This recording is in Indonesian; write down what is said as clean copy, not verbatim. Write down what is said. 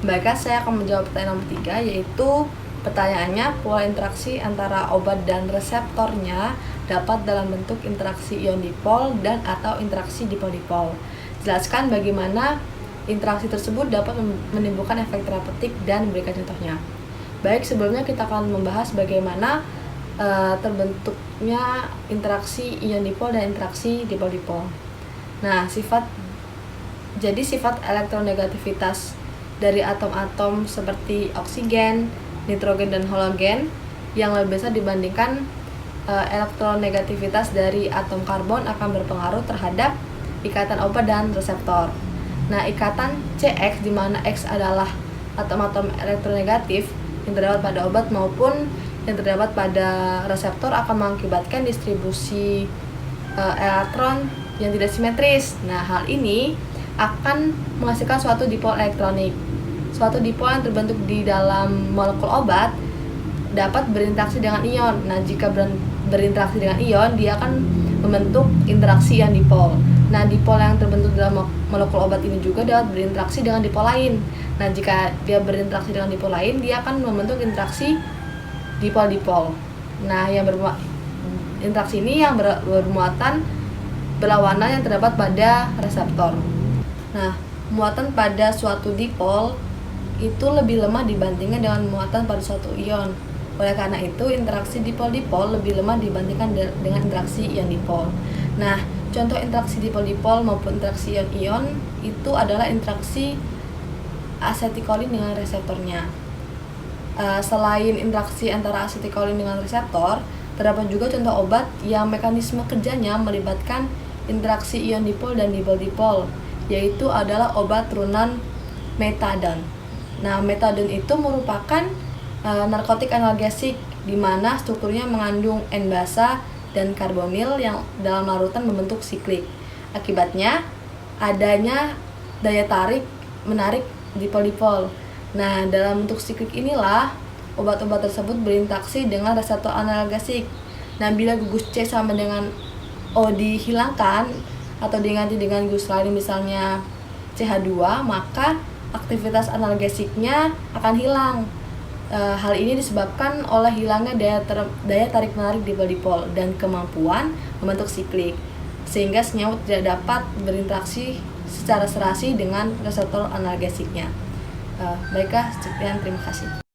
Baiklah, saya akan menjawab pertanyaan nomor 3, yaitu pertanyaannya, pola interaksi antara obat dan reseptornya dapat dalam bentuk interaksi ion dipol dan atau interaksi dipol-dipol. Jelaskan bagaimana interaksi tersebut dapat menimbulkan efek terapeutik dan berikan contohnya. Baik, sebelumnya kita akan membahas bagaimana terbentuknya interaksi ion dipol dan interaksi dipol-dipol. Nah, sifat elektronegativitas dari atom-atom seperti oksigen, nitrogen, dan halogen yang lebih besar dibandingkan elektronegativitas dari atom karbon akan berpengaruh terhadap ikatan obat dan reseptor. Nah, ikatan CX, di mana X adalah atom-atom elektronegatif yang terdapat pada obat maupun yang terdapat pada reseptor, akan mengakibatkan distribusi elektron yang tidak simetris. Nah, hal ini akan menghasilkan suatu dipol elektronik. Suatu dipol yang terbentuk di dalam molekul obat dapat berinteraksi dengan ion. Nah, jika berinteraksi dengan ion, dia akan membentuk interaksi ion dipol. Nah, dipol yang terbentuk dalam molekul obat ini juga dapat berinteraksi dengan dipol lain. Nah, jika dia berinteraksi dengan dipol lain, dia akan membentuk interaksi dipol-dipol. Nah, interaksi ini yang bermuatan berlawanan yang terdapat pada reseptor. Nah, muatan pada suatu dipol itu lebih lemah dibandingkan dengan muatan pada suatu ion. Oleh karena itu, interaksi dipol-dipol lebih lemah dibandingkan dengan interaksi ion dipol. Nah, contoh interaksi dipol-dipol maupun interaksi ion-ion itu adalah interaksi asetikolin dengan reseptornya. Selain interaksi antara asetikolin dengan reseptor, terdapat juga contoh obat yang mekanisme kerjanya melibatkan interaksi ion dipol dan dipol-dipol, yaitu adalah obat turunan metadon. Nah, metadon itu merupakan narkotik analgesik di mana strukturnya mengandung N-basa dan karbonil yang dalam larutan membentuk siklik. Akibatnya adanya daya tarik menarik dipol-dipol. Nah, dalam bentuk siklik inilah obat-obat tersebut berinteraksi dengan reseptor analgesik. Nah, bila gugus C sama dengan O dihilangkan atau diganti dengan gugus lain misalnya CH2, maka aktivitas analgesiknya akan hilang. Hal ini disebabkan oleh hilangnya daya tarik menarik dipol-dipol dan kemampuan membentuk siklik, sehingga senyawa tidak dapat berinteraksi secara serasi dengan reseptor analgesiknya. Baiklah, sekian, terima kasih.